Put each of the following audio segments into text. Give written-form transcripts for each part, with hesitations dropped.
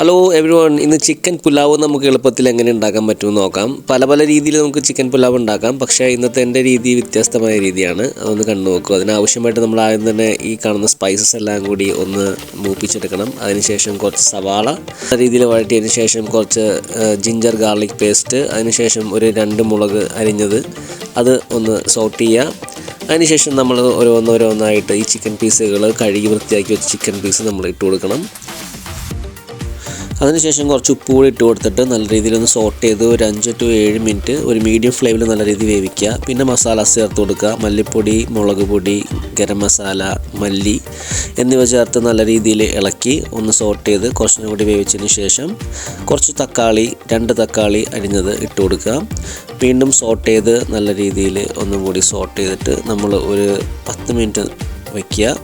Hello every one, ഇന്ന് chicken pulao നമുക്ക് എളുപ്പത്തിൽ എങ്ങനെ ഉണ്ടാക്കാൻ പറ്റുമെന്ന് നോക്കാം. പല രീതിയിൽ നമുക്ക് ചിക്കൻ പുലാവ് ഉണ്ടാക്കാം. പക്ഷേ ഇന്നത്തെ എൻ്റെ രീതി വ്യത്യസ്തമായ രീതിയാണ്. അതൊന്ന് കണ്ടു നോക്കുക. അതിനാവശ്യമായിട്ട് നമ്മൾ ആദ്യം തന്നെ ഈ കാണുന്ന സ്പൈസസ് എല്ലാം കൂടി ഒന്ന് മൂപ്പിച്ചെടുക്കണം. അതിനുശേഷം കുറച്ച് സവാള രീതിയിൽ വഴറ്റിയതിന് ശേഷം കുറച്ച് ജിഞ്ചർ ഗാർലിക് പേസ്റ്റ്, അതിനുശേഷം ഒരു 2 മുളക് അരിഞ്ഞത് അത് ഒന്ന് സോട്ട് ചെയ്യുക. അതിനുശേഷം നമ്മൾ ഓരോന്നായിട്ട് ഈ ചിക്കൻ പീസുകൾ കഴുകി വൃത്തിയാക്കി വെച്ച ചിക്കൻ പീസ് നമ്മൾ ഇട്ട് കൊടുക്കണം. അതിനുശേഷം കുറച്ച് ഉപ്പ് കൂടി ഇട്ട് കൊടുത്തിട്ട് നല്ല രീതിയിലൊന്ന് സോട്ട് ചെയ്ത് ഒരു 5 to 7 മിനിറ്റ് ഒരു മീഡിയം ഫ്ലെയിമിൽ നല്ല രീതിയിൽ വേവിക്കുക. പിന്നെ മസാലാസ് ചേർത്ത് കൊടുക്കുക. മല്ലിപ്പൊടി, മുളക് പൊടി, ഗരം മസാല, മല്ലി എന്നിവ ചേർത്ത് നല്ല രീതിയിൽ ഇളക്കി ഒന്ന് സോട്ട് ചെയ്ത് കുറച്ചും കൂടി വേവിച്ചതിന് ശേഷം കുറച്ച് തക്കാളി, 2 തക്കാളി അരിഞ്ഞത് ഇട്ട് കൊടുക്കുക. വീണ്ടും സോട്ട് ചെയ്ത് നല്ല രീതിയിൽ ഒന്നും കൂടി സോട്ട് ചെയ്തിട്ട് നമ്മൾ ഒരു 10 മിനിറ്റ് വയ്ക്കുക.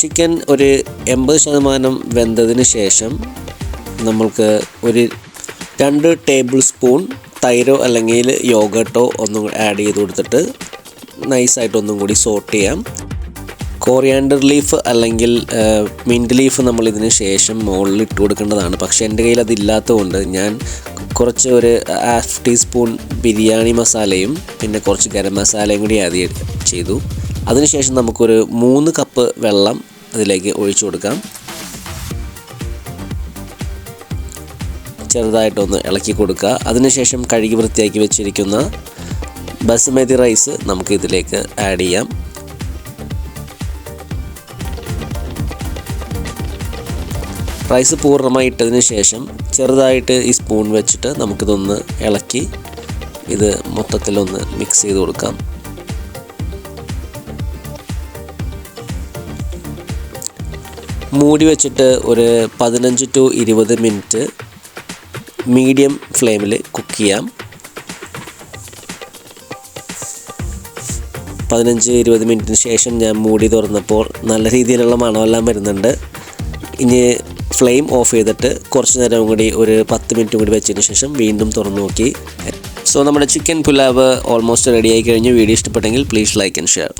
ചിക്കൻ ഒരു 80% വെന്തതിന് ശേഷം നമ്മൾക്ക് ഒരു 2 ടേബിൾ സ്പൂൺ തൈരോ അല്ലെങ്കിൽ യോഗട്ടോ ഒന്നും ആഡ് ചെയ്ത് കൊടുത്തിട്ട് നൈസായിട്ട് ഒന്നും കൂടി സോട്ട് ചെയ്യാം. കോറിയാൻഡർ ലീഫ് അല്ലെങ്കിൽ മിൻറ്റ് ലീഫ് നമ്മൾ ഇതിന് ശേഷം മുകളിൽ ഇട്ട് കൊടുക്കേണ്ടതാണ്. പക്ഷേ എൻ്റെ കയ്യിൽ അതില്ലാത്തതുകൊണ്ട് ഞാൻ കുറച്ച് ഒരു 1/2 ടീസ്പൂൺ ബിരിയാണി മസാലയും പിന്നെ കുറച്ച് ഗരം മസാലയും കൂടി ആഡ് ചെയ്തു. അതിനുശേഷം നമുക്കൊരു 3 കപ്പ് വെള്ളം അതിലേക്ക് ഒഴിച്ചു കൊടുക്കാം. ചെറുതായിട്ടൊന്ന് ഇളക്കി കൊടുക്കുക. അതിനുശേഷം കഴുകി വൃത്തിയാക്കി വെച്ചിരിക്കുന്ന ബസുമതി റൈസ് നമുക്ക് ഇതിലേക്ക് ആഡ് ചെയ്യാം. റൈസ് പൂർണ്ണമായി ഇട്ടതിന് ശേഷം ചെറുതായിട്ട് ഈ സ്പൂൺ വെച്ചിട്ട് നമുക്കിതൊന്ന് ഇളക്കി ഇത് മൊത്തത്തിലൊന്ന് മിക്സ് ചെയ്ത് കൊടുക്കാം. മൂടി വെച്ചിട്ട് ഒരു 15 to 20 മിനിറ്റ് മീഡിയം ഫ്ലെയിമിൽ കുക്ക് ചെയ്യാം. 15-20 മിനിറ്റിന് ശേഷം ഞാൻ മൂടി തുറന്നപ്പോൾ നല്ല രീതിയിലുള്ള മണമെല്ലാം വരുന്നുണ്ട്. ഇനി ഫ്ലെയിം ഓഫ് ചെയ്തിട്ട് കുറച്ച് നേരം കൂടി ഒരു 10 മിനിറ്റ് കൂടി വെച്ചതിന് ശേഷം വീണ്ടും തുറന്നു നോക്കി. സോ നമ്മുടെ ചിക്കൻ പുലാവ് ഓൾമോസ്റ്റ് റെഡി ആയി കഴിഞ്ഞു. വീഡിയോ ഇഷ്ടപ്പെട്ടെങ്കിൽ പ്ലീസ് ലൈക്ക് ആൻഡ് ഷെയർ.